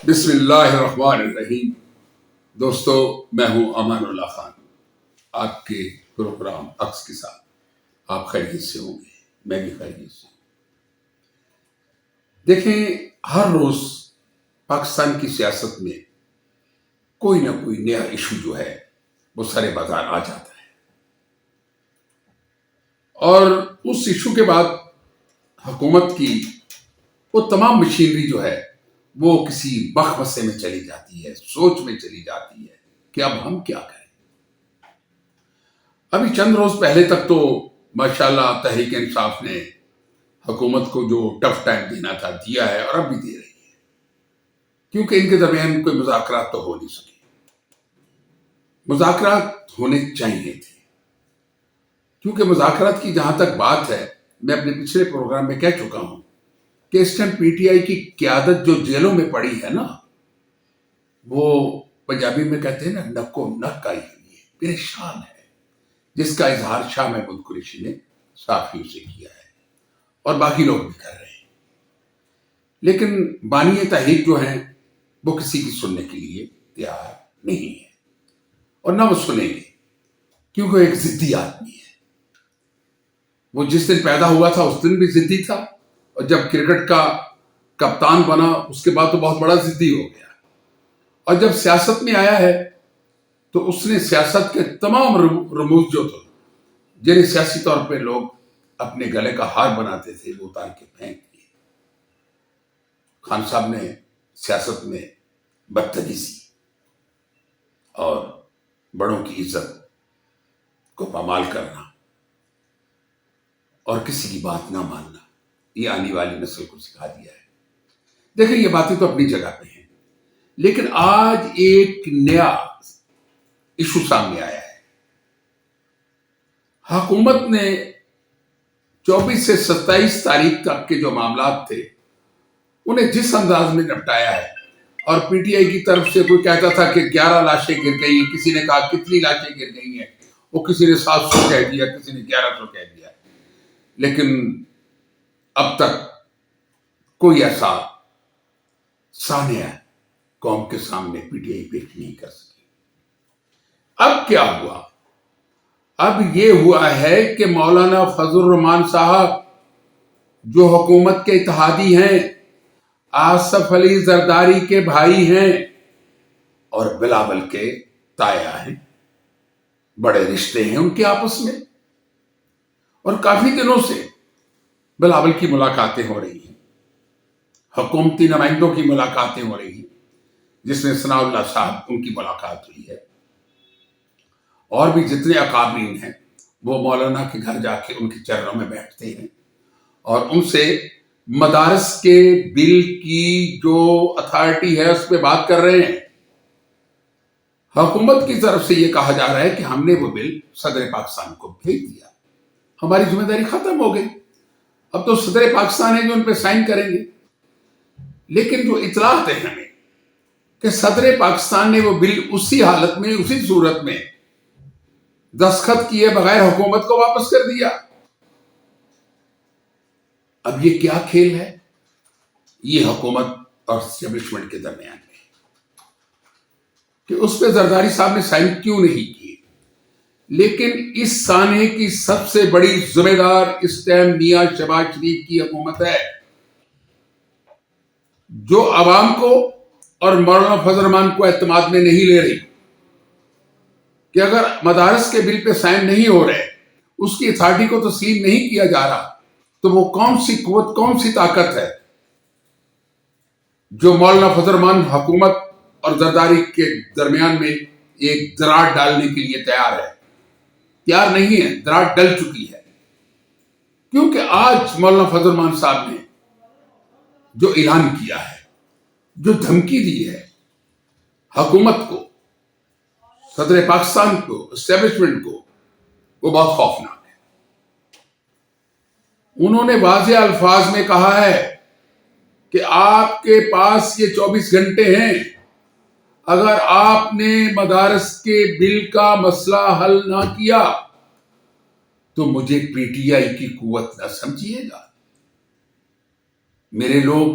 بسم اللہ الرحمن الرحیم۔ دوستو، میں ہوں امان اللہ خان، آپ کے پروگرام عکس کے ساتھ۔ آپ خیریت سے ہوں گے، میں بھی خیریت سے ہوں۔ دیکھیں، ہر روز پاکستان کی سیاست میں کوئی نہ کوئی نیا ایشو جو ہے وہ سر بازار آ جاتا ہے، اور اس ایشو کے بعد حکومت کی وہ تمام مشینری جو ہے وہ کسی مخمصے میں چلی جاتی ہے، سوچ میں چلی جاتی ہے کہ اب ہم کیا کریں۔ ابھی چند روز پہلے تک تو ماشاءاللہ تحریک انصاف نے حکومت کو جو ٹف ٹائم دینا تھا دیا ہے، اور اب بھی دے رہی ہے، کیونکہ ان کے درمیان کوئی مذاکرات تو ہو نہیں سکے۔ مذاکرات ہونے چاہیے تھے، کیونکہ مذاکرات کی جہاں تک بات ہے، میں اپنے پچھلے پروگرام میں کہہ چکا ہوں کہ اس ٹائم پی ٹی آئی کی قیادت جو جیلوں میں پڑی ہے نا، وہ پنجابی میں کہتے ہیں نا، نکو نک آئی ہوئی ہے، پریشان ہے، جس کا اظہار شاہ محمود قریشی نے صحافیوں سے کیا ہے، اور باقی لوگ بھی کر رہے ہیں۔ لیکن بانی تحریک جو ہیں وہ کسی کی سننے کے لیے تیار نہیں ہے، اور نہ وہ سنیں گے، کیونکہ وہ ایک ضدی آدمی ہے۔ وہ جس دن پیدا ہوا تھا اس دن بھی ضدی تھا، اور جب کرکٹ کا کپتان بنا اس کے بعد تو بہت بڑا ضدی ہو گیا، اور جب سیاست میں آیا ہے تو اس نے سیاست کے تمام رموز جو تھے، جنہیں سیاسی طور پہ لوگ اپنے گلے کا ہار بناتے تھے، وہ اتار کے پھینک دیے۔ خان صاحب نے سیاست میں بدتمیزی اور بڑوں کی عزت کو پامال کرنا اور کسی کی بات نہ ماننا، یہ آنے والی نسل کو سکھا دیا ہے۔ دیکھیں، یہ باتیں تو اپنی جگہ پہ ہیں، لیکن آج ایک نیا ایشو سامنے آیا ہے۔ حکومت نے 24 سے 27 تاریخ تک کے جو معاملات تھے انہیں جس انداز میں نپٹایا ہے، اور پی ٹی آئی کی طرف سے کوئی کہتا تھا کہ 11 لاشیں گر گئی ہیں، کسی نے کہا کتنی لاشیں گر گئی ہیں، وہ کسی نے 700 کہہ دیا، کسی نے 1100 کہہ دیا، لیکن اب تک کوئی ایسا سانحہ قوم کے سامنے پی ٹی آئی پیش نہیں کر سکی۔ اب کیا ہوا؟ اب یہ ہوا ہے کہ مولانا فضل الرحمان صاحب جو حکومت کے اتحادی ہیں، آصف علی زرداری کے بھائی ہیں، اور بلاول کے تایا ہیں، بڑے رشتے ہیں ان کے آپس میں، اور کافی دنوں سے بلاول کی ملاقاتیں ہو رہی ہیں، حکومتی نمائندوں کی ملاقاتیں ہو رہی ہیں، جس میں ثناء اللہ صاحب ان کی ملاقات ہوئی ہے، اور بھی جتنے اکابرین ہیں وہ مولانا کے گھر جا کے ان کے چرنوں میں بیٹھتے ہیں، اور ان سے مدارس کے بل کی جو اتھارٹی ہے اس پہ بات کر رہے ہیں۔ حکومت کی طرف سے یہ کہا جا رہا ہے کہ ہم نے وہ بل صدر پاکستان کو بھیج دیا، ہماری ذمہ داری ختم ہو گئی، اب تو صدر پاکستان ہے جو ان پہ سائن کریں گے۔ لیکن جو اطلاعات ہے ہمیں کہ صدر پاکستان نے وہ بل اسی حالت میں، اسی صورت میں دستخط کیے بغیر حکومت کو واپس کر دیا۔ اب یہ کیا کھیل ہے؟ یہ حکومت اور اسٹیبلشمنٹ کے درمیان ہے کہ اس پہ زرداری صاحب نے سائن کیوں نہیں کیے۔ لیکن اس سانحے کی سب سے بڑی ذمہ دار اس ٹائم میاں شہباز شریف کی حکومت ہے، جو عوام کو اور مولانا فضل الرحمان کو اعتماد میں نہیں لے رہی کہ اگر مدارس کے بل پہ سائن نہیں ہو رہے، اس کی اتھارٹی کو تسلیم نہیں کیا جا رہا، تو وہ کون سی قوت، کون سی طاقت ہے جو مولانا فضل الرحمان حکومت اور زرداری کے درمیان میں ایک دراڑ ڈالنے کے لیے تیار ہے؟ تیار نہیں ہے، دراڑ ڈل چکی ہے، کیونکہ آج مولانا فضل الرحمان صاحب نے جو اعلان کیا ہے، جو دھمکی دی ہے حکومت کو، صدر پاکستان کو، اسٹیبلشمنٹ کو، وہ بہت خوفناک ہے۔ انہوں نے واضح الفاظ میں کہا ہے کہ آپ کے پاس یہ 24 گھنٹے ہیں، اگر آپ نے مدارس کے بل کا مسئلہ حل نہ کیا تو مجھے پی ٹی آئی کی قوت نہ سمجھیے گا۔ میرے لوگ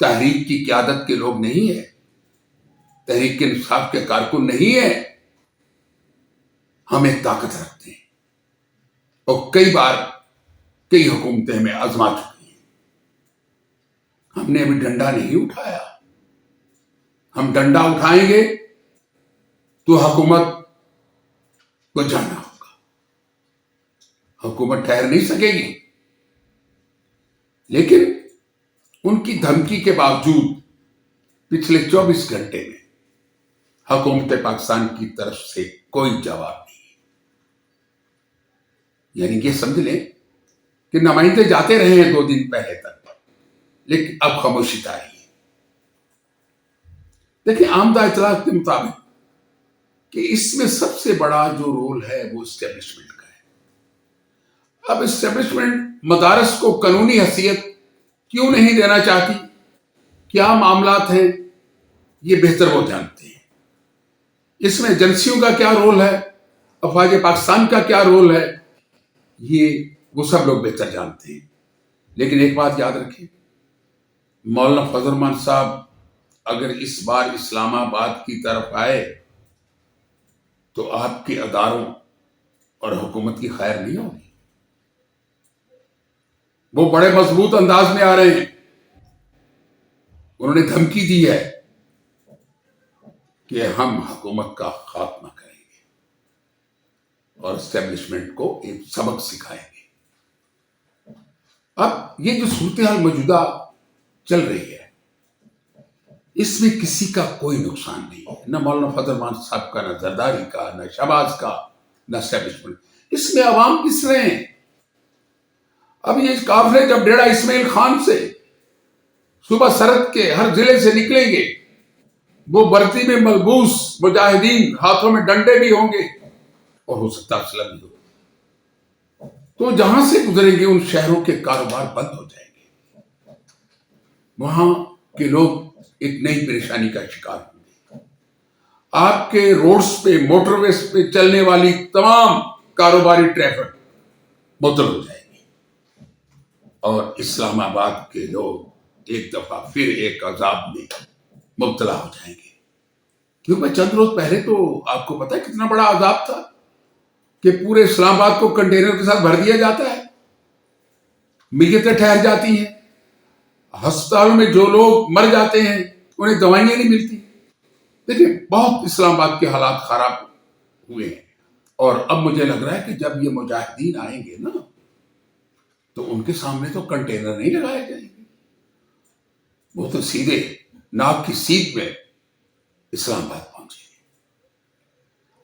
تحریک کی قیادت کے لوگ نہیں ہیں، تحریک انصاف کے کارکن نہیں ہیں، ہم ایک طاقت رکھتے ہیں اور کئی بار کئی حکومتیں ہمیں آزما چکی ہیں. ہم نے ابھی ڈنڈا نہیں اٹھایا. ہم ڈنڈا اٹھائیں گے تو حکومت کو جانا ہوگا. حکومت ٹھہر نہیں سکے گی. لیکن ان کی دھمکی کے باوجود پچھلے 24 گھنٹے میں حکومت پاکستان کی طرف سے کوئی جواب نہیں. یعنی یہ سمجھ لیں کہ نمائندے جاتے رہے ہیں 2 دن پہلے تک، لیکن اب خاموشی آئی ہے. دیکھیں، آمدہ اطلاعات کے مطابق کہ اس میں سب سے بڑا جو رول ہے وہ اسٹیبلشمنٹ کا ہے. اب اسٹیبلشمنٹ مدارس کو قانونی حیثیت کیوں نہیں دینا چاہتی، کیا معاملات ہیں، یہ بہتر وہ جانتے ہیں. اس میں ایجنسیوں کا کیا رول ہے، افواج پاکستان کا کیا رول ہے، یہ وہ سب لوگ بہتر جانتے ہیں. لیکن ایک بات یاد رکھیں، مولانا فضل الرحمان صاحب اگر اس بار اسلام آباد کی طرف آئے تو آپ کے اداروں اور حکومت کی خیر نہیں ہوگی. وہ بڑے مضبوط انداز میں آ رہے ہیں. انہوں نے دھمکی دی ہے کہ ہم حکومت کا خاتمہ کریں گے اور اسٹیبلشمنٹ کو ایک سبق سکھائیں گے. اب یہ جو صورتحال موجودہ چل رہی ہے، اس میں کسی کا کوئی نقصان نہیں ہے، نہ مولانا فضل الرحمان صاحب کا، نہ زرداری کا، نہ شہباز کا، نہ اسٹیبلشمنٹ. اس میں عوام کس رہے ہیں؟ اب یہ قافلے جب ڈیرہ اسماعیل خان سے صبح سرحد کے ہر ضلع سے نکلیں گے، وہ برتی میں ملبوس مجاہدین، ہاتھوں میں ڈنڈے بھی ہوں گے اور ہو سکتا اسلحہ بھی ہو، تو جہاں سے گزریں گے ان شہروں کے کاروبار بند ہو جائیں گے. وہاں کے لوگ ایک نئی پریشانی کا شکار ہوں گے. آپ کے روڈز پہ، موٹر ویز پہ چلنے والی تمام کاروباری ٹریفک معطل ہو جائے گی اور اسلام آباد کے لوگ ایک دفعہ پھر ایک عذاب میں مبتلا ہو جائیں گے. کیونکہ چند روز پہلے تو آپ کو پتا ہے کتنا بڑا عذاب تھا کہ پورے اسلام آباد کو کنٹینر کے ساتھ بھر دیا جاتا ہے، میتیں ٹھہر جاتی ہیں، ہسپتالوں میں جو لوگ مر جاتے ہیں انہیں دوائیاں نہیں ملتی. دیکھیں، بہت اسلام آباد کے حالات خراب ہوئے ہیں. اور اب مجھے لگ رہا ہے کہ جب یہ مجاہدین آئیں گے نا تو ان کے سامنے تو کنٹینر نہیں لگائے جائیں گے، وہ تو سیدھے ناک کی سیدھ میں اسلام آباد پہنچے گے.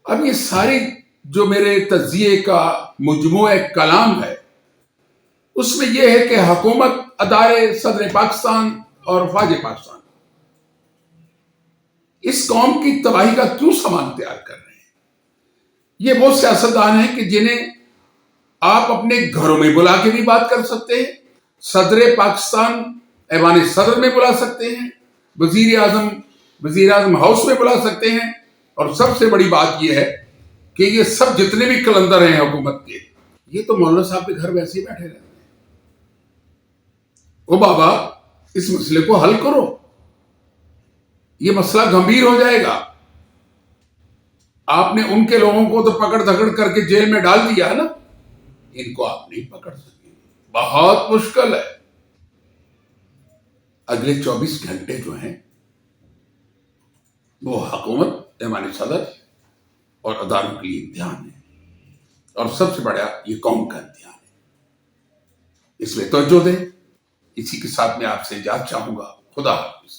اب یہ ساری جو میرے تجزیے کا مجموعہ کلام ہے، اس میں یہ ہے کہ حکومت، ادارے، صدر پاکستان اور افواج پاکستان اس قوم کی تباہی کا کیوں سامان تیار کر رہے ہیں. یہ وہ سیاستدان ہیں کہ جنہیں آپ اپنے گھروں میں بلا کے بھی بات کر سکتے ہیں، صدر پاکستان ایوان صدر میں بلا سکتے ہیں، وزیر اعظم ہاؤس میں بلا سکتے ہیں. اور سب سے بڑی بات یہ ہے کہ یہ سب جتنے بھی قلندر ہیں حکومت کے، یہ تو مولانا صاحب کے گھر ویسے ہی بیٹھے رہتے ہیں. او بابا، اس مسئلے کو حل کرو، یہ مسئلہ گمبھیر ہو جائے گا. آپ نے ان کے لوگوں کو تو پکڑ دھکڑ کر کے جیل میں ڈال دیا ہے نا، ان کو آپ نہیں پکڑ سکیں. بہت مشکل ہے. اگلے 24 گھنٹے جو ہیں وہ حکومت، ایوان صدر اور اداروں کے لیے امتحان ہے، اور سب سے بڑا یہ قوم کا امتحان ہے. اس میں توجہ دیں. اسی کے ساتھ میں آپ سے اجازت چاہوں گا. خدا حافظ.